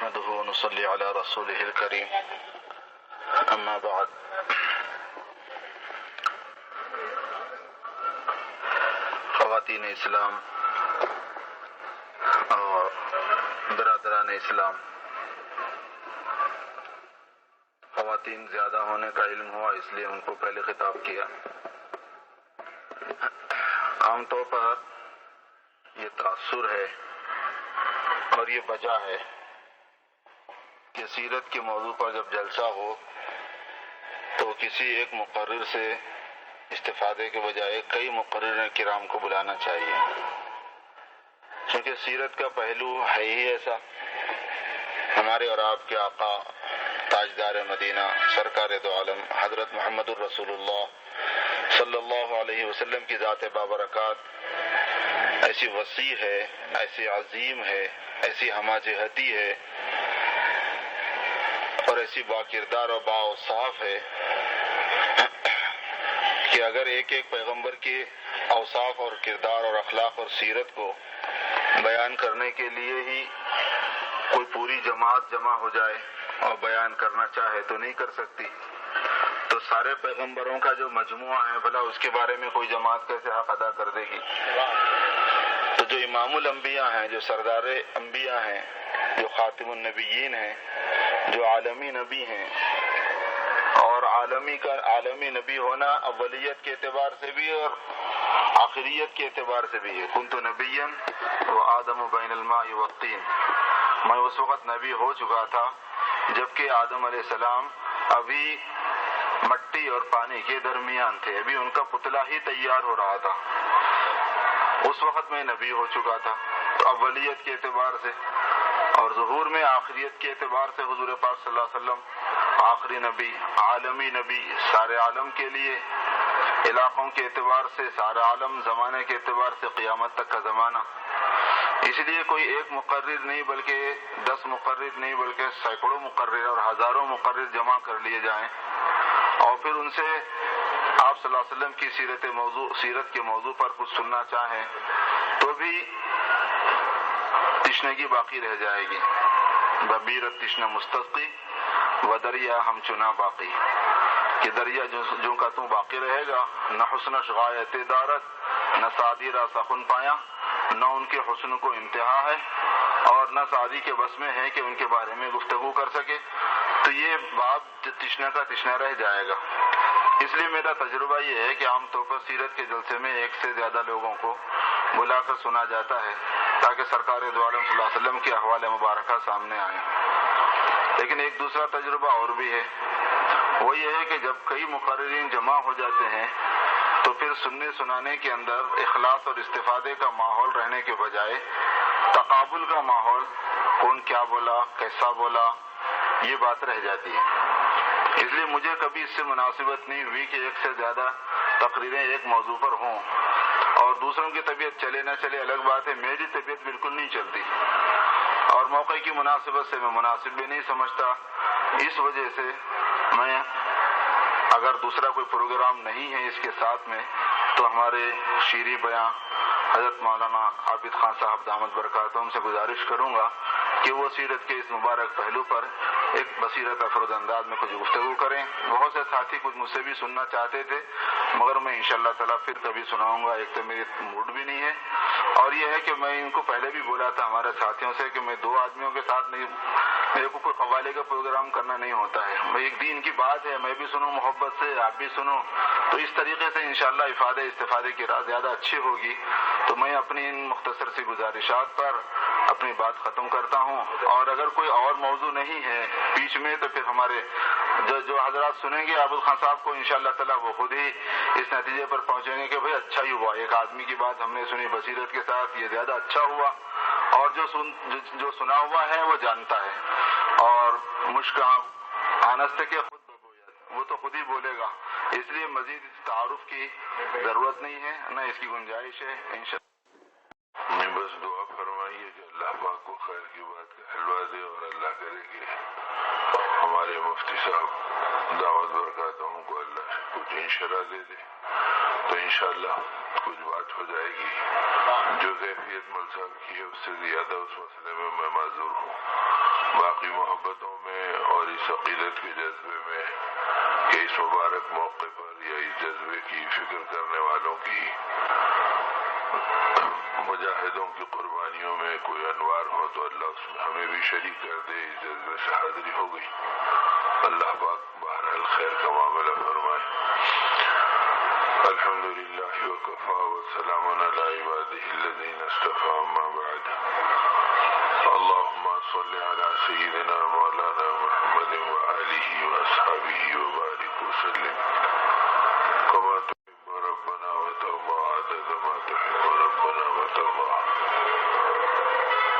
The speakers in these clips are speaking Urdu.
نحمده ونصلي على رسوله الكريم اما بعد خواتین اسلام اور برادران اسلام، خواتین زیادہ ہونے کا علم ہوا اس لیے ان کو پہلے خطاب کیا۔ عام طور پر یہ تاثر ہے اور یہ وجہ ہے کہ سیرت کے موضوع پر جب جلسہ ہو تو کسی ایک مقرر سے استفادے کے بجائے کئی مقررین کرام کو بلانا چاہیے، کیونکہ سیرت کا پہلو ہے ہی ایسا۔ ہمارے اور آپ کے آقا تاجدار مدینہ سرکار دو عالم حضرت محمد الرسول اللہ صلی اللہ علیہ وسلم کی ذات بابرکات ایسی وسیع ہے، ایسی عظیم ہے، ایسی ہمہ جہتی ہے اور ایسی با کردار و با اوصاف ہے کہ اگر ایک ایک پیغمبر کے اوصاف اور کردار اور اخلاق اور سیرت کو بیان کرنے کے لیے ہی کوئی پوری جماعت جمع ہو جائے اور بیان کرنا چاہے تو نہیں کر سکتی، تو سارے پیغمبروں کا جو مجموعہ ہے بھلا اس کے بارے میں کوئی جماعت کیسے حق ادا کر دے گی؟ تو جو امام الانبیاء ہیں، جو سردار انبیاء ہیں، جو خاتم النبیین ہیں، جو عالمی نبی ہیں، اور عالمی نبی ہونا اولیت کے اعتبار سے بھی اور آخریت کے اعتبار سے بھی ہے۔ کنت نبیا وآدم بین الماء والطین، میں اس وقت نبی ہو چکا تھا جبکہ آدم علیہ السلام ابھی مٹی اور پانی کے درمیان تھے، ابھی ان کا پتلا ہی تیار ہو رہا تھا، اس وقت میں نبی ہو چکا تھا۔ تو اولیت کے اعتبار سے اور ظہور میں آخریت کے اعتبار سے حضور پاک صلی اللہ علیہ وسلم آخری نبی، عالمی نبی، سارے عالم کے لیے، علاقوں کے اعتبار سے سارا عالم، زمانے کے اعتبار سے قیامت تک کا زمانہ۔ اس لیے کوئی ایک مقرر نہیں بلکہ 10 مقرر نہیں بلکہ سینکڑوں مقرر اور ہزاروں مقرر جمع کر لیے جائیں اور پھر ان سے آپ صلی اللہ علیہ وسلم کی سیرت کے موضوع پر کچھ سننا چاہیں تو بھی تشنگی باقی رہ جائے گی۔ ببیرت تشنہ مستسقی و دریا ہم چنا باقی، کہ دریا جو کا تو باقی رہے گا، نہ حسنش غایت دارت، نہ سعدی را سخن پایا، نہ ان کے حسن کو انتہا ہے اور نہ سعدی کے بس میں ہے کہ ان کے بارے میں گفتگو کر سکے، تو یہ باب تشنہ کا تشنہ رہ جائے گا۔ اس لیے میرا تجربہ یہ ہے کہ عام طور پر سیرت کے جلسے میں ایک سے زیادہ لوگوں کو بلا کر سنا جاتا ہے تاکہ سرکار دو عالم صلی اللہ علیہ وسلم کے احوال مبارکہ سامنے آئیں۔ لیکن ایک دوسرا تجربہ اور بھی ہے، وہ یہ ہے کہ جب کئی مقررین جمع ہو جاتے ہیں تو پھر سننے سنانے کے اندر اخلاص اور استفادے کا ماحول رہنے کے بجائے تقابل کا ماحول، کون کیا بولا، کیسا بولا، یہ بات رہ جاتی ہے۔ اس لیے مجھے کبھی اس سے مناسبت نہیں ہوئی کہ ایک سے زیادہ تقریریں ایک موضوع پر ہوں اور دوسروں کی طبیعت چلے نہ چلے الگ بات ہے، میری طبیعت بالکل نہیں چلتی اور موقع کی مناسبت سے میں مناسب بھی نہیں سمجھتا۔ اس وجہ سے میں اگر دوسرا کوئی پروگرام نہیں ہے اس کے ساتھ میں تو ہمارے شیریں بیاں حضرت مولانا عابد خان صاحب دامت برکاتہم سے گزارش کروں گا کہ وہ سیرت کے اس مبارک پہلو پر ایک بصیرت افروز انداز میں کچھ گفتگو کریں۔ بہت سے ساتھی کچھ مجھ سے بھی سننا چاہتے تھے مگر میں انشاءاللہ تعالیٰ پھر کبھی سناؤں گا، ایک تو میری موڈ بھی نہیں ہے اور یہ ہے کہ میں ان کو پہلے بھی بولا تھا ہمارے ساتھیوں سے کہ میں 2 آدمیوں کے ساتھ نہیں، میرے کو کوئی قوالی کا پروگرام کرنا نہیں ہوتا ہے، میں ایک دین کی بات ہے، میں بھی سنوں محبت سے، آپ بھی سنو، تو اس طریقے سے انشاءاللہ استفادے کی راہ زیادہ اچھی ہوگی۔ تو میں اپنی ان مختصر سی گزارشات پر اپنی بات ختم کرتا ہوں اور اگر کوئی اور موضوع نہیں ہے بیچ میں تو پھر ہمارے جو حضرات سنیں گے عابد خان صاحب کو انشاءاللہ تعالیٰ وہ خود ہی اس نتیجے پر پہنچیں گے کہ بھئی اچھا ہی ہوا، ایک آدمی کی بات ہم نے سنی بصیرت کے ساتھ، یہ زیادہ اچھا ہوا، اور جو سنا ہوا ہے وہ جانتا ہے اور مشک آنست کے خود بگوید، وہ تو خود ہی بولے گا، اس لیے مزید تعارف کی ضرورت نہیں ہے، نہ اس کی گنجائش ہے۔ انشاءاللہ بس دعا فرمائیے کہ اللہ پاک کو خیر کی بات کا حلوہ دے اور اللہ کرے کہ ہمارے مفتی صاحب دعوت برکاتہوں کو اللہ کچھ انشرا دے دے تو انشاءاللہ کچھ بات ہو جائے گی. جو ظرفیت مل صاحب کی ہے اس سے زیادہ اس مسئلے میں میں معذور ہوں. باقی محبتوں میں اور اس عقیدت کے جذبے میں کہ اس مبارک موقع پر یا اس جذبے کی فکر کرنے والوں کی مجاہدوں کی قربانیوں میں کوئی انوار ہو تو اللہ اس میں ہمیں بھی شریک کر دے. اس جذبے سے حاضری ہو گئی. اللہ پاک بہرحال خیر کا معاملہ فرمائے. الحمدللہ وکفا وسلام علی عبادہ الذین اصطفی. اما بعد اللهم صل على سيدنا مولانا محمد وآله وأصحابه وبارك وسلم كما تحب ربنا وترضى عدد ما تحب ربنا وترضى.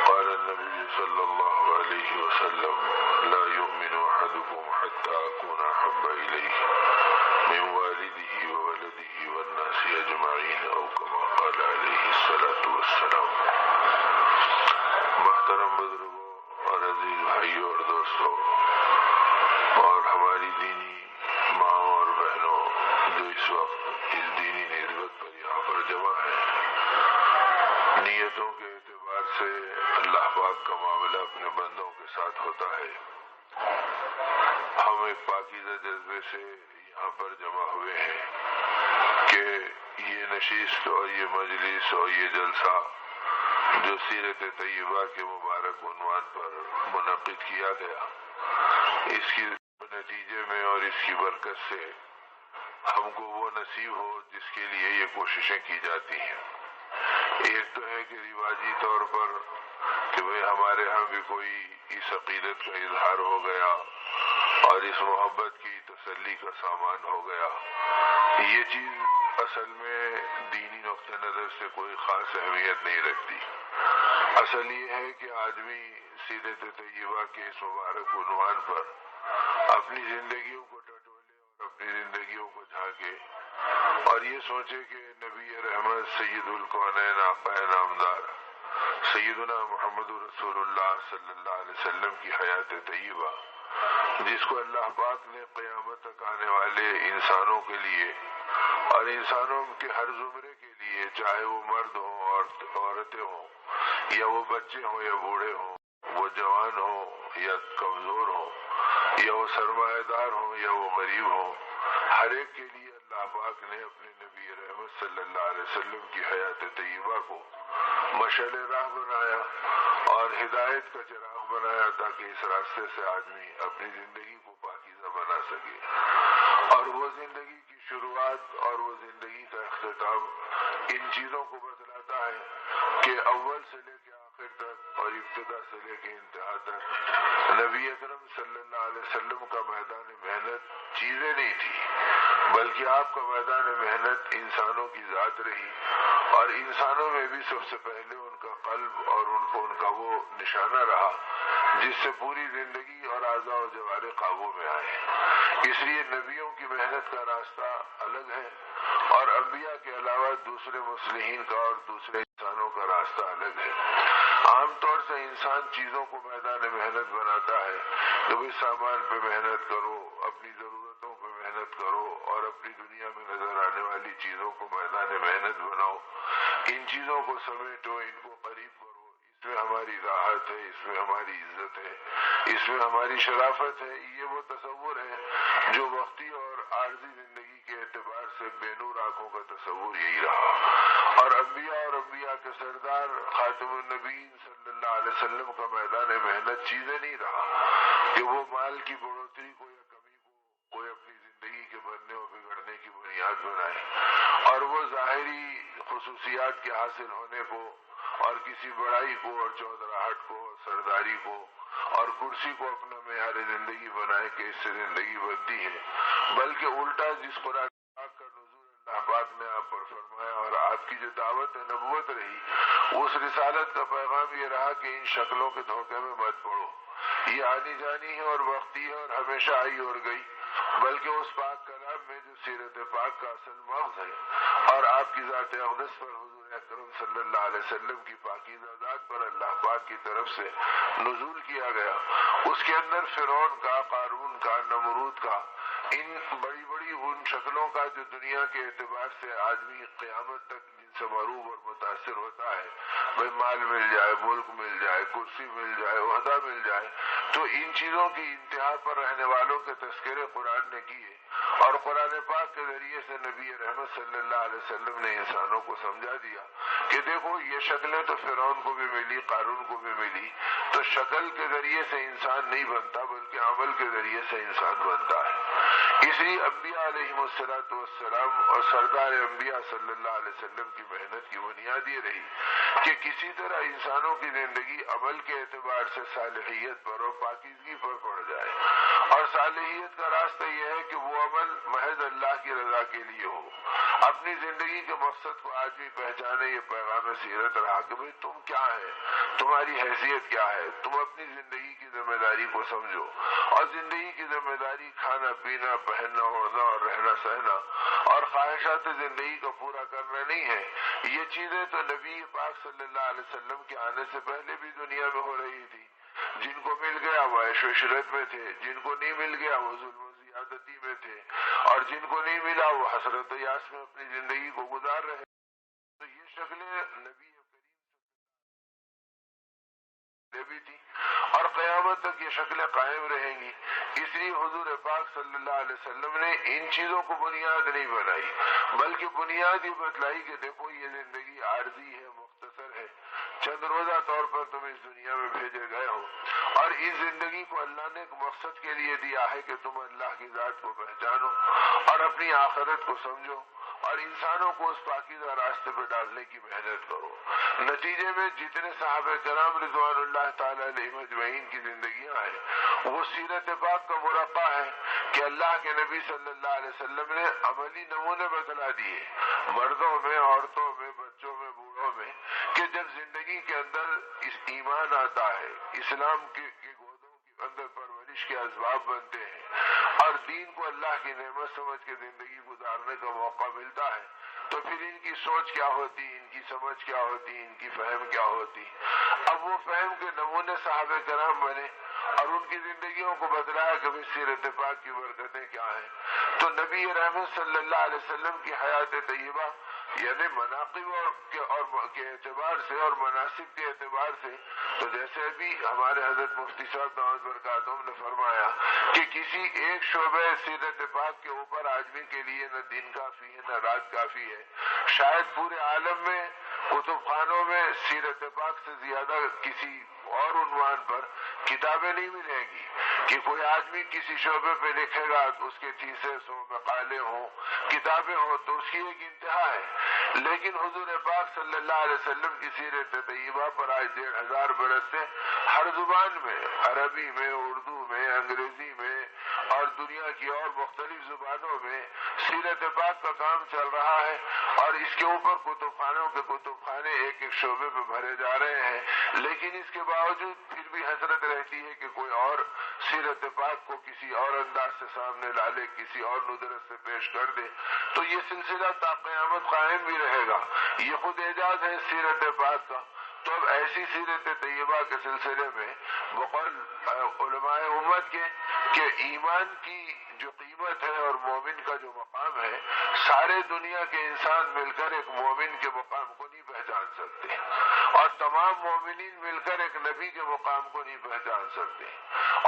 قال النبي صلى الله عليه وسلم لا يؤمن أحدكم حتى أكون أحب إليه من والده وولده والناس أجمعين أو كما قال عليه الصلاة والسلام. محترم بزرگوں اور عزیز بھائیوں اور دوستوں اور ہماری دینی ماں اور بہنوں جو اس وقت اس دینی نسبت پر یہاں پر جمع ہیں، نیتوں کے اعتبار سے اللہ پاک کا معاملہ اپنے بندوں کے ساتھ ہوتا ہے. ہم ایک پاکیزہ جذبے سے یہاں پر جمع ہوئے ہیں کہ یہ نشست اور یہ مجلس اور یہ جلسہ جو سیرت طیبہ کے مبارک عنوان پر منعقد کیا گیا، اس کی نتیجے میں اور اس کی برکت سے ہم کو وہ نصیب ہو جس کے لیے یہ کوششیں کی جاتی ہیں. ایک تو ہے کہ رواجی طور پر کہ بھئی ہمارے ہاں بھی کوئی اس عقیدت کا اظہار ہو گیا اور اس محبت کی تسلی کا سامان ہو گیا. یہ چیز اصل میں دینی نقطہ نظر سے کوئی خاص اہمیت نہیں رکھتی. اصل یہ ہے کہ آدمی سیرت طیبہ کے اس مبارک عنوان پر اپنی زندگیوں کو ٹٹولے اور اپنی زندگیوں کو جھانکے اور یہ سوچے کہ نبی رحمت سید الکونین آقا نامدار سیدنا محمد رسول اللہ صلی اللہ علیہ وسلم کی حیات طیبہ، جس کو اللہ پاک نے قیامت تک آنے والے انسانوں کے لیے اور انسانوں کے ہر زمرے کے لیے، چاہے وہ مرد ہوں اور عورتیں ہوں یا وہ بچے ہوں یا بوڑھے ہوں، وہ جوان ہوں یا کمزور ہوں یا وہ سرمایہ دار ہوں یا وہ غریب ہوں، ہر ایک کے لیے اللہ پاک نے اپنے نبی رحمت صلی اللہ علیہ وسلم کی حیات طیبہ کو مشعل راہ بنایا اور ہدایت کا چراغ بنایا تاکہ اس راستے سے آدمی اپنی زندگی کو پاکیزہ بنا سکے. اور وہ زندگی کی شروعات اور وہ زندگی کا اختتام ان چیزوں کو بتلاتا ہے کہ اول سے لے کے آخر تک اور ابتدا سے لے کے انتہا تک نبی اکرم صلی اللہ علیہ وسلم کا میدان محنت چیزیں نہیں تھی، بلکہ آپ کا میدان محنت انسانوں کی ذات رہی. اور انسانوں میں بھی سب سے پہلے ان کا قلب اور ان کا وہ نشانہ رہا جس سے پوری زندگی اور اعضاء و جوارح قابو میں آئے. اس لیے نبیوں کی محنت کا راستہ الگ ہے اور انبیاء کے علاوہ دوسرے مصلحین کا اور دوسرے انسانوں کا راستہ الگ ہے. عام طور سے انسان چیزوں کو میدان محنت بناتا ہے کہ بھئی سامان پہ محنت کرو، اپنی ضرورتوں پہ محنت کرو اور اپنی دنیا میں نظر آنے والی چیزوں کو میدان محنت بناؤ. ان چیزوں کو سمیٹو، ان کو قریب کرو، اس میں ہماری راحت ہے، اس میں ہماری عزت ہے، اس میں ہماری شرافت ہے. یہ وہ تصور ہے جو وقتی اور عارضی زندگی کے اعتبار سے بے نور آنکھوں کا تصور یہی رہا. اور انبیاء کے سردار خاتم النبیین صلی اللہ علیہ وسلم کا میدان محنت چیزیں نہیں رہا کہ وہ مال کی بڑھوتری کو یا کمی کو کوئی اپنی زندگی کے بننے اور بگڑنے کی بنیاد بنائے اور وہ ظاہری خصوصیات کے حاصل ہونے کو اور کسی بڑائی کو اور چودراہٹ کو اور سرداری کو اور کرسی کو اپنا معیار زندگی بنائے کہ اس سے زندگی بنتی ہے. بلکہ الٹا جس قرآن پاک کا نزول اللہ پاک نے آپ پر فرمایا اور آپ کی جو دعوت نبوت رہی، اس رسالت کا پیغام یہ رہا کہ ان شکلوں کے دھوکے میں مت پڑو. یہ آنی جانی ہے اور وقتی ہے اور ہمیشہ آئی اور گئی، بلکہ اس پاک کلام میں جو سیرت پاک کا اصل مغز ہے اور آپ کی ذات اقدس پر حضور اکرم صلی اللہ علیہ وسلم کی پاکیزہ ذات پر اللہ پاک کی طرف سے نزول کیا گیا، اس کے اندر فرعون کا، قارون کا، نمرود کا ان بڑی بڑی ان شکلوں کا جو دنیا کے اعتبار سے آدمی قیامت تک جن سے معروف اور متاثر ہوتا ہے، بھائی مال مل جائے، ملک مل جائے، کرسی مل جائے، عہدہ مل جائے، تو ان چیزوں کی انتہا پر رہنے والوں کے تذکرے قرآن نے کیے، اور قرآن پاک کے ذریعے سے نبی رحمت صلی اللہ علیہ وسلم نے انسانوں کو سمجھا دیا کہ دیکھو یہ شکلیں تو فرعون کو بھی ملی، قارون کو بھی ملی، تو شکل کے ذریعے سے انسان نہیں بنتا بلکہ عمل کے ذریعے سے انسان بنتا ہے۔ اس لیے انبیاء علیہم السلام اور سردار انبیاء صلی اللہ علیہ وسلم کی محنت کی بنیاد یہ رہی کہ کسی طرح انسانوں کی زندگی عمل کے اعتبار سے صالحیت پر اور پاکیزگی پر پڑ جائے، اور صالحیت کا راستہ یہ ہے کہ وہ عمل محض اللہ کی رضا کے لیے ہو۔ اپنی زندگی کے مقصد کو آدمی پہچانے، یہ پیغام سیرت رہا کہ بھئی تم کیا ہے، تمہاری حیثیت کیا ہے، تم اپنی زندگی کی ذمہ داری کو سمجھو، اور زندگی کی ذمہ داری کھانا پینا، پہننا اوڑھنا اور رہنا سہنا اور خواہشات زندگی کا پورا کرنا نہیں ہے۔ یہ چیزیں تو نبی پاک صلی اللہ علیہ وسلم کے آنے سے پہلے بھی دنیا میں ہو رہی تھی۔ جن کو مل گیا وہ عیش و عشرت میں تھے، جن کو نہیں مل گیا وہ ظلم و زیادتی میں تھے، اور جن کو نہیں ملا وہ حسرت و یاس میں اپنی زندگی کو گزار رہے۔ تو یہ شکلیں نبی کریم بھی تھی، اور قیامت تک یہ شکلیں قائم رہیں گی۔ اس لیے حضور پاک صلی اللہ علیہ وسلم نے ان چیزوں کو بنیاد نہیں بنائی، بلکہ بنیاد یہ بتلائی کہ دیکھو یہ زندگی عارضی ہے، مختصر ہے، چند روزہ طور پر تم اس دنیا میں بھیجے گئے ہو، اور اس زندگی کو اللہ نے ایک مقصد کے لیے دیا ہے کہ تم اللہ کی ذات کو پہچانو اور اپنی آخرت کو سمجھو، اور انسانوں کو اس پاکیزہ راستے پہ ڈالنے کی محنت کرو۔ نتیجے میں جتنے صحابہ کرام رضوان اللہ تعالی علیہم اجمعین کی زندگیاں ہیں وہ سیرت پاک کا مرقع ہے کہ اللہ کے نبی صلی اللہ علیہ وسلم نے عملی نمونے بتلا دیے، مردوں میں، عورتوں میں، بچوں میں، بوڑھوں میں، کہ جب زندگی کے اندر اس ایمان آتا ہے، اسلام کے گودوں کے اندر پرورش کے اسباب بنتے ہیں، اور دین کو اللہ کی نعمت سمجھ کے زندگی گزارنے کا موقع ملتا ہے، تو پھر ان کی سوچ کیا ہوتی، ان کی سمجھ کیا ہوتی، ان کی فہم کیا ہوتی۔ اب وہ فہم کے نمونے صحابہ کرام بنے اور ان کی زندگیوں کو بدلایا کہ سیرت پاک کی برکتیں کیا ہیں۔ تو نبی رحمت صلی اللہ علیہ وسلم کی حیات طیبہ یعنی مناقب کے اعتبار سے اور مناسب کے اعتبار سے، تو جیسے ابھی ہمارے حضرت مفتی صاحب دامت برکاتہم نے فرمایا کہ کسی ایک شعبہ سیرت پاک کے اوپر آدمی کے لیے نہ دن کافی ہے نہ رات کافی ہے، شاید پورے عالم میں کتب خانوں میں سیرت پاک سے زیادہ کسی اور عنوان پر کتابیں نہیں ملیں گی کہ کوئی آدمی کسی شعبے پہ لکھے گا تو اس کے تھیسس ہوں، مقالے ہوں، کتابیں ہوں، تو اس کی ایک انتہا ہے۔ لیکن حضور پاک صلی اللہ علیہ وسلم کی سیرت طیبہ پر آج 1500 برس سے ہر زبان میں، عربی میں، اردو میں، انگریزی میں اور دنیا کی اور مختلف زبانوں میں سیرت پاک کا کام چل رہا ہے، اور اس کے اوپر کتب خانوں کے کتب خانے ایک ایک شعبے پہ بھرے جا رہے ہیں۔ لیکن اس کے باوجود پھر بھی حسرت رہتی ہے کہ کوئی اور سیرت پاک کو کسی اور انداز سے سامنے لا لے، کسی اور ندرت سے پیش کر دے، تو یہ سلسلہ تا قیامت قائم بھی رہے گا۔ یہ خود اعجاز ہے سیرت پاک کا۔ تو اب ایسی سیرت طیبہ کے سلسلے میں بقول علماء امت کے کہ ایمان کی جو قیمت ہے اور مومن کا جو مقام ہے، سارے دنیا کے انسان مل کر ایک مومن کے مقام کو نہیں پہچان سکتے، اور تمام مومنین مل کر ایک نبی کے مقام کو نہیں پہچان سکتے،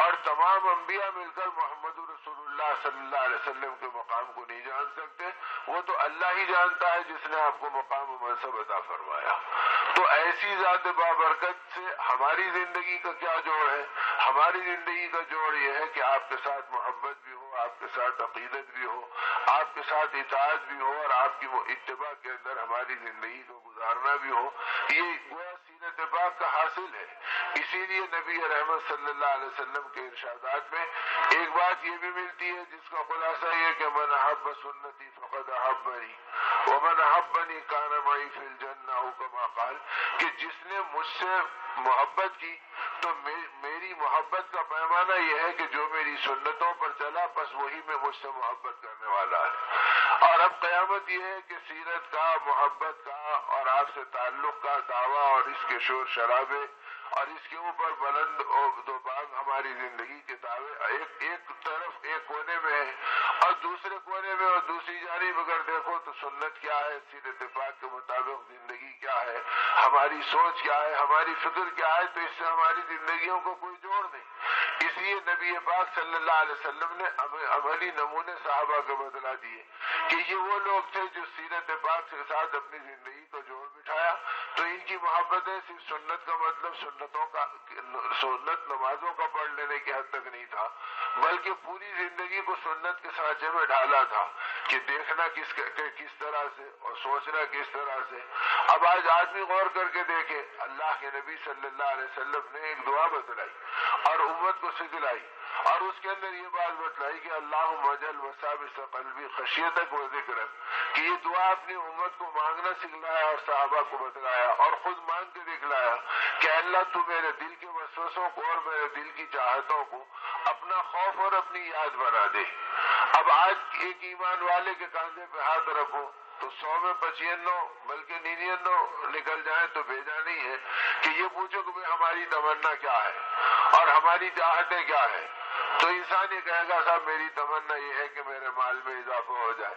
اور تمام انبیاء مل کر محمد رسول اللہ صلی اللہ علیہ وسلم کے مقام کو نہیں جان سکتے۔ وہ تو اللہ ہی جانتا ہے جس نے آپ کو مقام و منصب عطا فرمایا۔ تو ایسی ذات بابرکت سے ہماری زندگی کا کیا جوڑ ہے؟ ہماری زندگی کا جوڑ یہ ہے کہ آپ کے ساتھ محبت بھی ہو، آپ کے ساتھ عقیدت بھی ہو، آپ کے ساتھ اطاعت بھی ہو، اور آپ کی وہ اتباع کے اندر ہماری زندگی کو گزارنا بھی ہو۔ یہ گویا سیرت پاک کا حاصل ہے۔ اسی لیے نبی رحمت صلی اللہ علیہ وسلم کے ارشادات میں ایک بات یہ بھی ملتی ہے جس کا خلاصہ یہ کہ من احب سنتی فقد احبنی ومن احبنی کان معی فی الجنہ، او کما قال، کہ جس نے مجھ سے محبت کی تو میری محبت کا پیمانہ یہ ہے کہ جو میری سنتوں پر چلا بس وہی میں مجھ سے محبت کرنے والا ہے۔ اور اب قیامت یہ ہے کہ سیرت کا، محبت کا اور آپ سے تعلق کا دعویٰ اور اس کے شور شرابے اور اس کے اوپر بلند و دو باغ ہماری زندگی کے دعوے ایک طرف ایک کونے میں ہے، اور دوسرے کونے میں اور دوسری جانب اگر دیکھو تو سنت کیا ہے، سیرت پاک کے مطابق زندگی کیا ہے، ہماری سوچ کیا ہے، ہماری فکر کیا ہے، تو اس سے ہماری زندگیوں کو کوئی جوڑ نہیں۔ اس لیے نبی پاک صلی اللہ علیہ وسلم نے عملی نمونے صحابہ کو بتلا دیے کہ یہ وہ لوگ تھے جو سیرت پاک کے ساتھ اپنی زندگی کو جوڑ بٹھایا۔ تو ان کی محبتیں صرف سنت کا مطلب سنت نمازوں کا پڑھ لینے کی حد تک نہیں تھا، بلکہ پوری زندگی کو سنت کے سانچے میں ڈالا تھا کہ دیکھنا کس طرح سے اور سوچنا کس طرح سے۔ اب آج آدمی غور کر کے دیکھے، اللہ کے نبی صلی اللہ علیہ وسلم نے ایک دعا بتلائی اور امت کو سکھلائی، اور اس کے اندر یہ بات بتلائی کہ اللہم اجعل وساوس قلبی خشیتک و ذکرک، کہ یہ دعا اپنی امت کو مانگنا سکھلایا اور صحابہ کو بتلایا اور خود مانگ کے دکھلایا کہ اللہ تو میرے دل کے وسوسوں کو اور میرے دل کی چاہتوں کو اپنا خوف اور اپنی یاد بنا دے۔ اب آج ایک ایمان والے کے کاندھے پہ ہاتھ رکھو تو 100 میں 95 بلکہ 99 نکل جائیں تو بھیجا نہیں ہے کہ یہ پوچھو کہ ہماری تمنا کیا ہے اور ہماری چاہتیں کیا ہے، تو انسان یہ کہے گا صاحب میری تمنا یہ ہے کہ میرے مال میں اضافہ ہو جائے،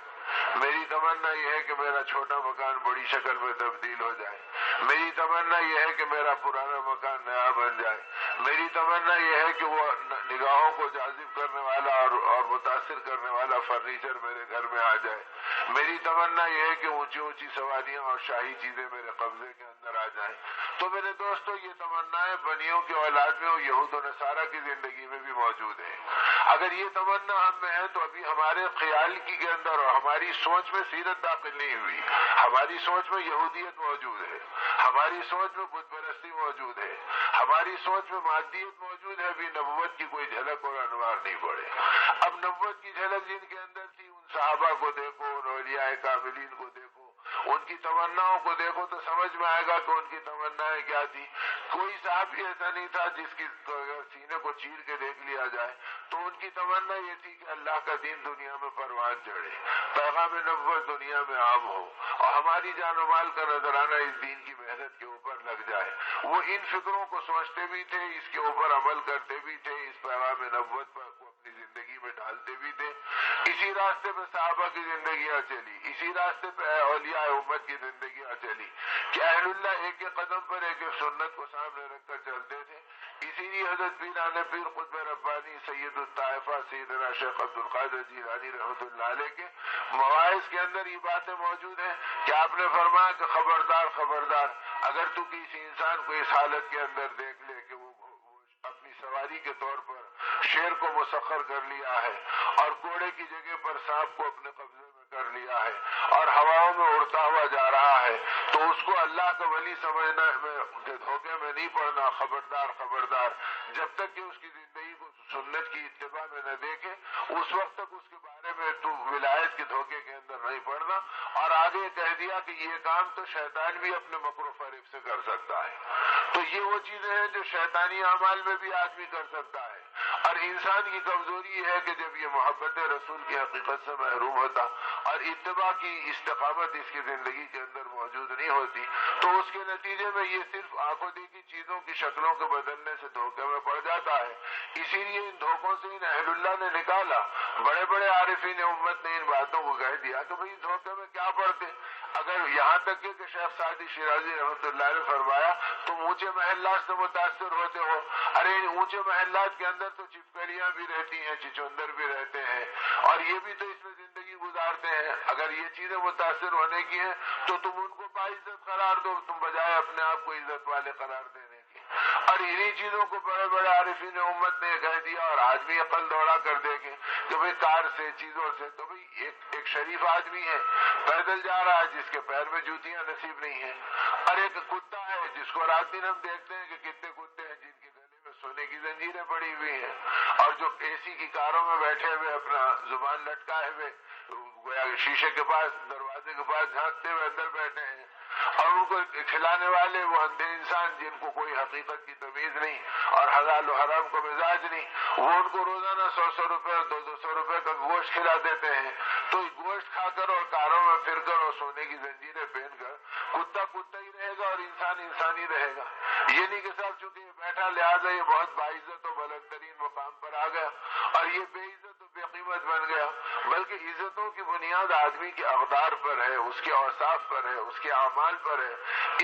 میری تمنا یہ ہے کہ میرا چھوٹا مکان بڑی شکل میں تبدیل ہو جائے، میری تمنا یہ ہے کہ میرا پرانا مکان نیا بن جائے، میری تمنا یہ ہے کہ وہ نگاہوں کو جاذب کرنے والا اور متاثر کرنے والا فرنیچر میرے گھر میں آ جائے، میری تمنا یہ ہے کہ اونچی اونچی سواریاں اور شاہی چیزیں میرے قبضے کے اندر آ جائیں۔ تو میرے دوستو، یہ تمنائیں بنیوں کی اولاد میں اور یہود و نصارہ کی زندگی میں بھی موجود ہیں۔ اگر یہ تمنا ہم میں ہے تو ابھی ہمارے خیال کے اندر اور ہماری سوچ میں سیرت داخل نہیں ہوئی، ہماری سوچ میں یہودیت موجود ہے، ہماری سوچ میں بت پرستی موجود ہے، ہماری سوچ میں مادیت موجود ہے، ابھی نبوت کی کوئی جھلک اور انوار نہیں پڑے۔ اب نبوت کی جھلک جن کے اندر تھی، ان صحابہ کو دیکھو، ان اولیاء کاملین کو دیکھو، ان کی تمناؤں کو دیکھو تو سمجھ میں آئے گا کہ ان کی تمنائیں کیا تھی۔ کوئی صحابی ایسا نہیں تھا جس کی سینے کو چیر کے دیکھ لیا جائے تو ان کی تمنا یہ تھی کہ اللہ کا دین دنیا میں پروان چڑھے، پیغام نبوت دنیا میں عام ہو اور ہماری جان و مال کا نذرانہ اس دین کی محنت کے اوپر لگ جائے۔ وہ ان فکروں کو سوچتے بھی تھے، اس کے اوپر عمل کرتے بھی تھے، اس پیغام نبوت پر کو اپنی زندگی میں ڈالتے بھی تھے۔ اسی راستے پہ صحابہ کی زندگیاں چلی، اسی راستے پہ اولیاء امت کی زندگیاں چلی کہ اہل اللہ ایک ایک قدم پر ایک ایک سنت کو سامنے رکھ کر چلتے تھے۔ اسی لیے حضرت پیران پیر قطب ربانی سید الطائفہ سیدنا شیخ عبد القادر جیلانی رحمۃ اللہ علیہ کے مواعظ کے اندر یہ باتیں موجود ہیں کہ آپ نے فرمایا کہ خبردار خبردار، اگر تو کسی انسان کو اس حالت کے اندر دیکھ لے کہ وہ اپنی سواری کے طور پر شیر کو مسخر کر لیا ہے اور گھوڑے کی جگہ پر سانپ کو اپنے قبضے میں کر لیا ہے اور ہواؤں میں اڑتا ہوا جا رہا ہے، تو اس کو اللہ کا ولی سمجھنا میں دھوکے میں نہیں پڑنا۔ خبردار خبردار، جب تک کہ اس کی زندگی کو سنت کی اتباع میں نہ دیکھے اس وقت تک اس کے بارے میں تو ولایت کے دھوکے کے اندر نہیں پڑنا۔ اور آگے کہہ دیا کہ یہ کام تو شیطان بھی اپنے مکر و فریب سے کر سکتا ہے۔ تو یہ وہ چیزیں ہیں جو شیطانی اعمال میں بھی آدمی کر سکتا ہے، اور انسان کی کمزوری یہ ہے کہ جب یہ محبت رسول کی حقیقت سے محروم ہوتا اور اتباع کی استقامت اس کی زندگی کے اندر موجود نہیں ہوتی تو اس کے نتیجے میں یہ صرف آنکھوں دیکھی چیزوں کی شکلوں کے بدلنے سے دھوکے میں پڑ جاتا ہے۔ اسی لیے ان دھوکوں سے ان اہل اللہ نے نکالا، بڑے بڑے عارفین امت نے ان باتوں کو کہہ دیا کہ بھئی دھوکے میں کیا پڑتے۔ اگر یہاں تک کہ شیخ سعدی شیرازی رحمۃ اللہ نے فرمایا تم اونچے محلات سے متاثر ہوتے ہو، ارے اونچے محلات کے اندر تو چپکلیاں بھی رہتی ہیں، چچندر بھی رہتے ہیں، اور یہ بھی تو اس میں زندگی گزارتے ہیں۔ اگر یہ چیزیں متاثر ہونے کی ہیں تو تم ان کو باعزت قرار دو، تم بجائے اپنے آپ کو عزت والے قرار دینے کی۔ اور انہی چیزوں کو بڑے بڑے عارفین امت نے کہہ دیا، اور آدمی عقل دوڑا کر دیکھے کہ بھئی کار سے چیزوں سے تو بھئی ایک شریف آدمی ہے پیدل جا رہا ہے جس کے پیر میں جوتیاں نصیب نہیں ہیں، اور ایک کتا ہے جس کو رات دن ہم دیکھتے ہیں کہ کتنے کتے ہیں جن کے گلے میں سونے کی زنجیریں پڑی ہوئی ہیں، اور جو اے سی کی کاروں میں بیٹھے ہوئے اپنا زبان لٹکائے ہوئے گویا شیشے کے پاس دروازے کے پاس جھانکتے ہوئے اندر بیٹھے ہیں، اور ان کو کھلانے والے وہ اندھے انسان جن کو کوئی حقیقت کی تمیز نہیں اور حلال و حرام کو مزاج نہیں، وہ ان کو روزانہ 100 روپے اور 200 روپے کا گوشت کھلا دیتے ہیں۔ تو گوشت کھا کر اور کاروں میں پھر کر اور سونے کی زنجیریں پہن کر کتا کتا ہی رہے گا اور انسان انسان ہی رہے گا۔ یہ نہیں کہ صاحب چونکہ یہ بیٹھا لہٰذا یہ بہت باعزت و بلند ترین مقام پر آ گیا، اور یہ بے عزت و بے قیمت عزت بن گیا، بلکہ عزتوں کی بنیاد آدمی کے اقدار پر ہے، اس کے اوصاف پر ہے، اس کے اعمال پر ہے۔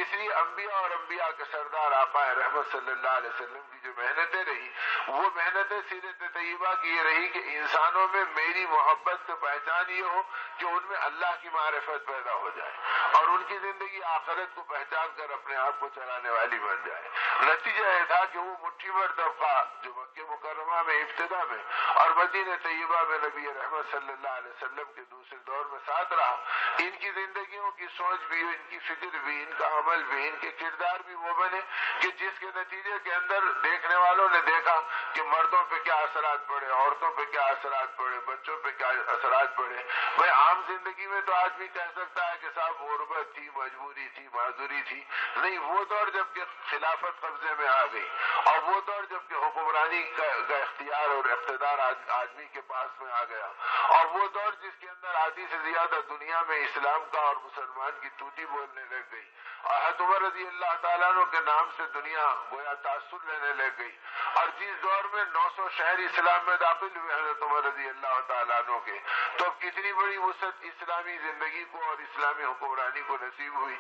اس لیے انبیاء اور انبیاء کے سردار آقا رحمت صلی اللہ علیہ وسلم کی جو محنتیں رہی، وہ محنتیں سیرت طیبہ کی یہ رہی کہ انسانوں میں میری محبت کی پہچان یہ ہو کہ ان میں اللہ کی معرفت پیدا ہو جائے اور ان کی زندگی آخرت کو پہچان کر اپنے آپ کو چلانے والی بن جائے۔ نتیجہ یہ تھا کہ وہ مٹھی بھر طبقہ جو مکہ مکرمہ میں ابتدا میں اور مدینہ طیبہ میں نبی رحمت صلی اللہ علیہ وسلم کے دوسرے دور میں ساتھ رہا، ان کی زندگیوں کی سوچ بھی، ان کی فکر بھی، ان کا عمل بھی، ان کے کردار بھی وہ بنے کہ جس کے نتیجے کے اندر دیکھنے والوں نے دیکھا کہ مردوں پہ کیا اثرات پڑے، عورتوں پہ کیا اثرات پڑے، بچوں پہ کیا اثرات پڑے۔ بھائی عام زندگی میں تو آدمی کہہ سکتا ہے کہ صاحب غربت تھی، مجبوری تھی، معذوری تھی، نہیں، وہ دور جب کہ خلافت قبضے میں آ گئی اور وہ دور جب کہ حکمرانی کا اختیار اور اقتدار آدمی کے پاس میں آ گیا اور وہ دور جس کے اندر آدھی سے زیادہ دنیا میں اسلام کا اور مسلمان کی توتی بولنے لگ گئی اور حضرت عمر رضی اللہ تعالیٰ عنہ کے نام سے دنیا گویا تاثر لینے لگ گئی، اور جس دور میں 900 شہر اسلام میں داخل ہوئے حضرت عمر رضی اللہ تعالیٰ عنہ کے، تو کتنی بڑی وسعت اسلامی زندگی کو اور اسلامی حکمرانی کو نصیب ہوئی۔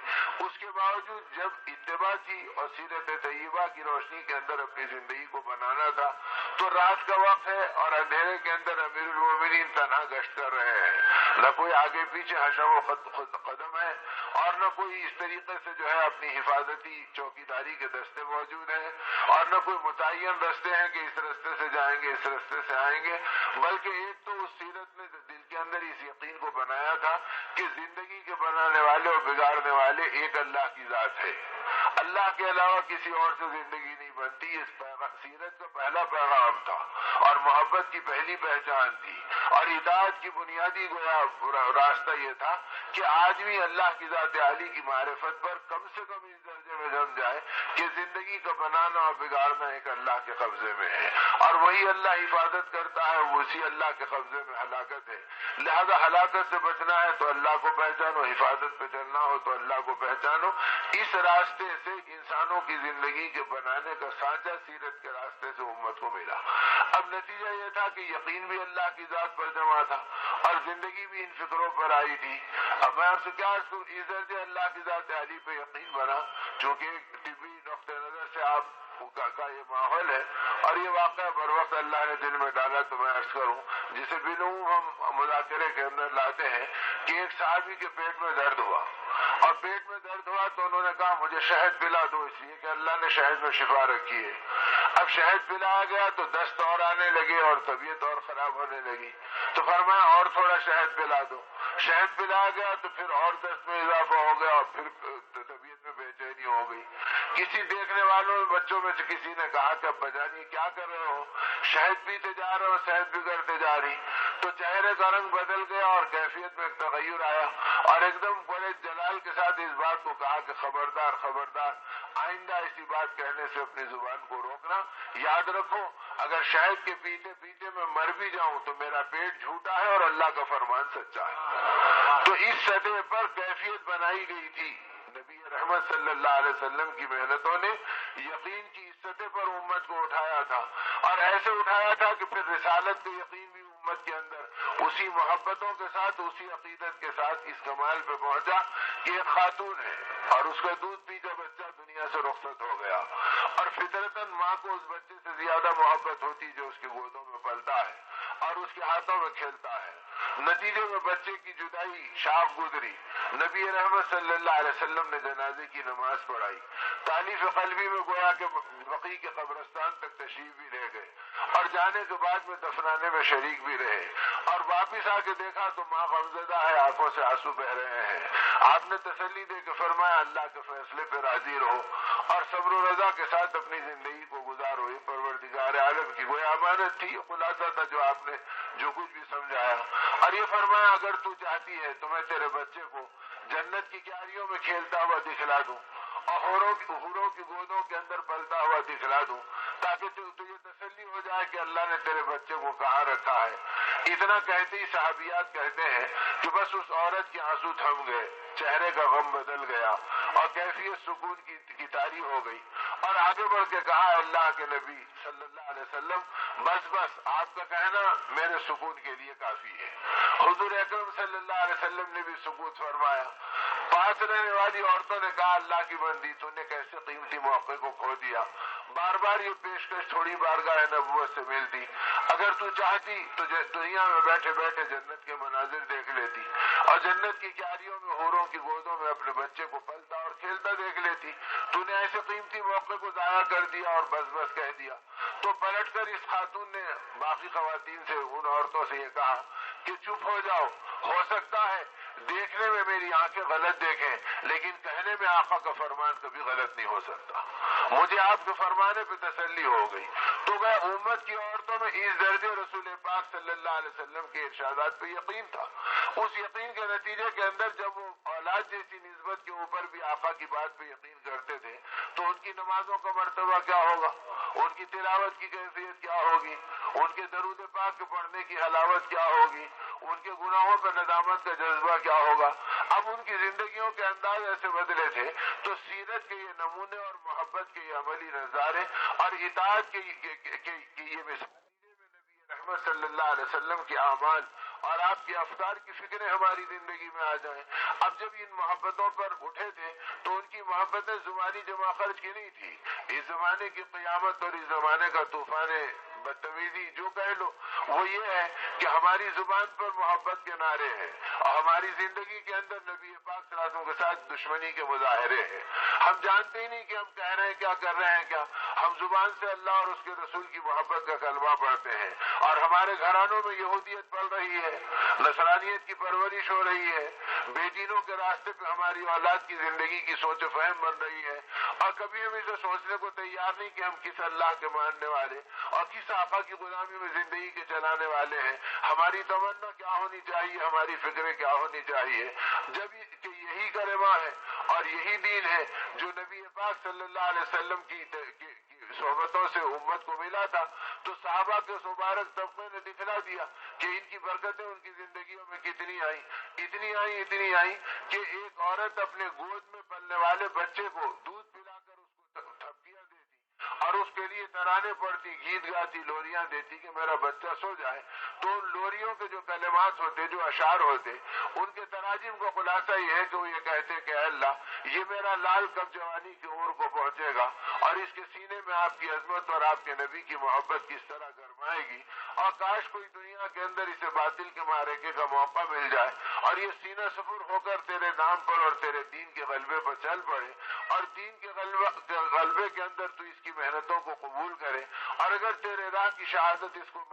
اس کے باوجود جب اتباع تھی اور سیرت طیبہ کی روشنی کے اندر اپنی زندگی کو بنانا تھا، تو رات کا وقت ہے اور اندھیرے کے اندر امیر المومنین تنہا گشت کر رہے ہیں، نہ کوئی آگے پیچھے حشم و قدم ہے اور نہ کوئی اس طریقے سے جو ہے اپنی حفاظتی چوکیداری کے دستے موجود ہیں اور نہ کوئی متعین رستے ہیں کہ اس رستے سے جائیں گے، اس رستے سے آئیں گے، بلکہ ایک تو اس سیرت نے دل کے اندر اس یقین کو بنایا تھا کہ زندگی کے بنانے والے اور بگاڑنے والے ایک اللہ کی ذات ہے، اللہ کے علاوہ کسی اور سے زندگی نہیں بنتی۔ اس سیرت کا پہلا پیغام تھا اور محبت کی پہلی پہچان تھی اور اطاعت کی بنیادی گویا راستہ یہ تھا کہ آدمی اللہ کی ذات عالی کی معرفت پر کم سے کم اس درجے میں جم جائے کہ زندگی کا بنانا اور بگاڑنا ایک اللہ کے قبضے میں ہے اور وہی اللہ حفاظت کرتا ہے، اسی اللہ کے قبضے میں ہلاکت ہے۔ لہذا ہلاکت سے بچنا ہے تو اللہ کو پہچانو، حفاظت پہ چلنا ہو تو اللہ کو پہچانو۔ اس راستے سے انسانوں کی زندگی کے بنانے کا سانچہ سیرت کے راستے سے امت کو ملا۔ اب نتیجہ یہ تھا کہ یقین بھی اللہ کی ذات پر جمع تھا اور زندگی بھی ان فکروں پر آئی تھی۔ اب میں آپ سے کیا عرض کروں، اس درجے اللہ کی ذات عالی پہ یقین بنا، چونکہ طبی نقطہ نظر سے آپ کا یہ ماحول ہے اور یہ واقعہ بر وقت اللہ نے دل میں ڈالا، تو میں عرض کروں جسے بالعموم ہم مذاکرے کے اندر لاتے ہیں کہ ایک صحابی کے پیٹ میں درد ہوا اور پیٹ میں درد ہوا تو انہوں نے کہا مجھے شہد پلا دو، اس لیے کہ اللہ نے شہد میں شفا رکھی ہے۔ اب شہد پلایا گیا تو دست اور آنے لگے اور طبیعت اور خراب ہونے لگی، تو فرمایا اور تھوڑا شہد پلا دو۔ شہد پلایا گیا تو پھر اور دست میں اضافہ ہو گیا اور پھر طبیعت میں بے چینی ہو گئی۔ کسی دیکھنے والوں بچوں میں سے کسی نے کہا کہ ابا جان یہ کیا کر رہے ہو، شہد پیتے جا رہے ہو، صحت بگڑتے جا رہی۔ تو چہرے کا رنگ بدل گیا اور کیفیت میں ایک تغیر آیا اور ایک دم بڑے جلال کے ساتھ اس بات کو کہا کہ خبردار خبردار، آئندہ ایسی بات کہنے سے اپنی زبان کو روکنا۔ یاد رکھو اگر شہد کے پیتے پیتے میں مر بھی جاؤں تو میرا پیٹ جھوٹا ہے اور اللہ کا فرمان سچا ہے۔ تو اس سطح پر کیفیت بنائی گئی تھی۔ نبی رحمت صلی اللہ علیہ وسلم کی محنتوں نے یقین کی اس سطح پر امت کو اٹھایا تھا اور ایسے اٹھایا تھا کہ پھر رسالت کا یقین بھی امت کے اندر اسی محبتوں کے ساتھ، اسی عقیدت کے ساتھ اس کمال پہ پہنچا کہ ایک خاتون ہے اور اس کا دودھ پی کر بچہ دنیا سے رخصت ہو گیا اور فطرتاً ماں کو اس بچے سے زیادہ محبت ہوتی جو اس کے گودوں میں پلتا ہے اور اس کے ہاتھوں میں کھیلتا ہے۔ نتیجے میں بچے کی جدائی شاخ گزری، نبی رحمت صلی اللہ علیہ وسلم نے جنازے کی نماز پڑھائی، تالیف قلبی میں گویا کہ بقیع کے قبرستان تک تشریف بھی لے گئے اور جانے کے بعد میں دفنانے میں شریک بھی رہے اور واپس آ کے دیکھا تو ماں غمزدہ ہے، آنکھوں سے آنسو بہ رہے ہیں۔ آپ نے تسلی دے کے فرمایا اللہ کے فیصلے پہ راضی رہو اور صبر و رضا کے ساتھ اپنی زندگی کو گزارو، یہ پروردگار عالم کی گویا امانت تھی، خلاصہ تھا جو آپ نے جو کچھ بھی سمجھایا۔ اور یہ فرمایا اگر تو چاہتی ہے تو میں تیرے بچے کو جنت کی کیاریوں میں کھیلتا ہوا دکھلا دوں اور حوروں کی گودوں کے اندر پلتا ہوا دکھلا دوں تاکہ تجھے تسلی ہو جائے کہ اللہ نے تیرے بچے کو کہاں رکھا ہے۔ اتنا کہتے ہی صحابیات کہتے ہیں کہ بس اس عورت کے آنسو تھم گئے، چہرے کا غم بدل گیا اور کیفیت سکون کی طاری ہو گئی اور آگے بڑھ کے کہا اللہ کے نبی صلی اللہ علیہ علیہ وسلم بس آپ کا کہنا میرے سکون کے لیے کافی ہے. حضور اکرم صلی اللہ علیہ وسلم نے بھی سکوت فرمایا. پاس رہنے والی عورتوں نے کہا اللہ کی بندی تو نے کیسے قیمتی موقع کو کھو دیا. بار بار یہ پیشکش تھوڑی بارگاہ نبوت سے ملتی. اگر تو چاہتی تو دنیا میں بیٹھے بیٹھے جنت کے مناظر دیکھ لیتی اور جنت کی کیاریوں میں حوروں کی گودوں میں اپنے بچے کو پلتا اور کھیلتا دیکھ لیتی. تو نے ایسے قیمتی موقع کو ضائع کر دیا اور بس کہہ دیا. تو پلٹ کر اس خاتون نے باقی خواتین سے ان عورتوں سے یہ کہا کہ چپ ہو جاؤ. ہو سکتا ہے دیکھنے میں میری آنکھیں غلط دیکھیں لیکن کہنے میں آقا کا فرمان کبھی غلط نہیں ہو سکتا. مجھے آپ کے فرمانے پہ تسلی ہو گئی. تو گیا امت کی عورتوں میں اس درجے رسول پاک صلی اللہ علیہ وسلم کے ارشادات پہ یقین تھا. اس یقین کے نتیجے کے اندر جب وہ اولاد جیسی نسبت کے اوپر بھی آقا کی بات پہ یقین کرتے تھے تو ان کی نمازوں کا مرتبہ کیا ہوگا, ان کی تلاوت کی کیفیت کیا ہوگی, ان کے درود پاک کے پڑھنے کی حلاوت کیا ہوگی, ان کے گناہوں پر ندامت کا جذبہ کیا ہوگا. اب ان کی زندگیوں کے انداز ایسے بدلے تھے تو سیرت کے یہ نمونے اور محبت کے یہ عملی نظارے اور اطاعت کے یہ مثال نبی رحمت صلی اللہ علیہ وسلم کے اعمال اور آپ کے افکار کی فکریں ہماری زندگی میں آ جائیں. اب جب ان محبتوں پر اٹھے تھے تو ان کی محبتیں زبانی جمع خرچ کی نہیں تھی. اس زمانے کی قیامت اور اس زمانے کا طوفان بدتمیزی جو کہہ لو وہ یہ ہے کہ ہماری زبان پر محبت کے نعرے ہیں اور ہماری زندگی کے اندر نبی پاک صلی اللہ علیہ وسلم کے ساتھ دشمنی کے مظاہرے ہیں. ہم جانتے ہی نہیں کہ ہم کہہ رہے ہیں کیا کر رہے ہیں کیا. ہم زبان سے اللہ اور اس کے رسول کی محبت کا کلمہ پڑھتے ہیں اور ہمارے گھرانوں میں یہودیت پڑ رہی ہے, نصرانیت کی پرورش ہو رہی ہے, بے دینوں کے راستے پہ ہماری اولاد کی زندگی کی سوچ و فہم بن رہی ہے اور کبھی ہم اسے سوچنے کو تیار نہیں کہ ہم کس اللہ کے ماننے والے اور کس آقا کی غلامی میں زندگی کے چلانے والے ہیں. ہماری تمنا کیا ہونی چاہیے, ہماری فکریں کیا ہونی چاہیے جب کہ یہی کلمہ ہے اور یہی دین ہے جو نبی پاک صلی اللہ علیہ وسلم کی صحبتوں سے امت کو ملا تھا. تو صحابہ کے مبارک طبقے نے دکھلا دیا کہ ان کی برکتیں ان کی زندگیوں میں کتنی آئیں کہ ایک عورت اپنے گود میں پلنے والے بچے کو دودھ پلا کر اس کو تھپکیاں دیتی اور اس کے لیے ترانے پڑتی, گیت گاتی, لوریاں دیتی کہ میرا بچہ سو جائے. تو ان لوریوں کے جو کلمات ہوتے, جو اشعار ہوتے, ان کے تراجم کا خلاصہ یہ ہے کہ وہ یہ کہتے کہ اے اللہ یہ میرا لال کب جوانی کی عمر کو پہنچے گا اور اس کے سینے میں آپ کی عظمت اور آپ کے نبی کی محبت کس طرح گرمائے گی اور کاش کوئی دنیا کے اندر اسے باطل کے معرکے کا موقع مل جائے اور یہ سینہ سفر ہو کر تیرے نام پر اور تیرے دین کے غلبے پر چل پڑے اور دین کے غلبے کے اندر تو اس کی محنتوں کو قبول کرے اور اگر تیرے راہ کی شہادت اس کو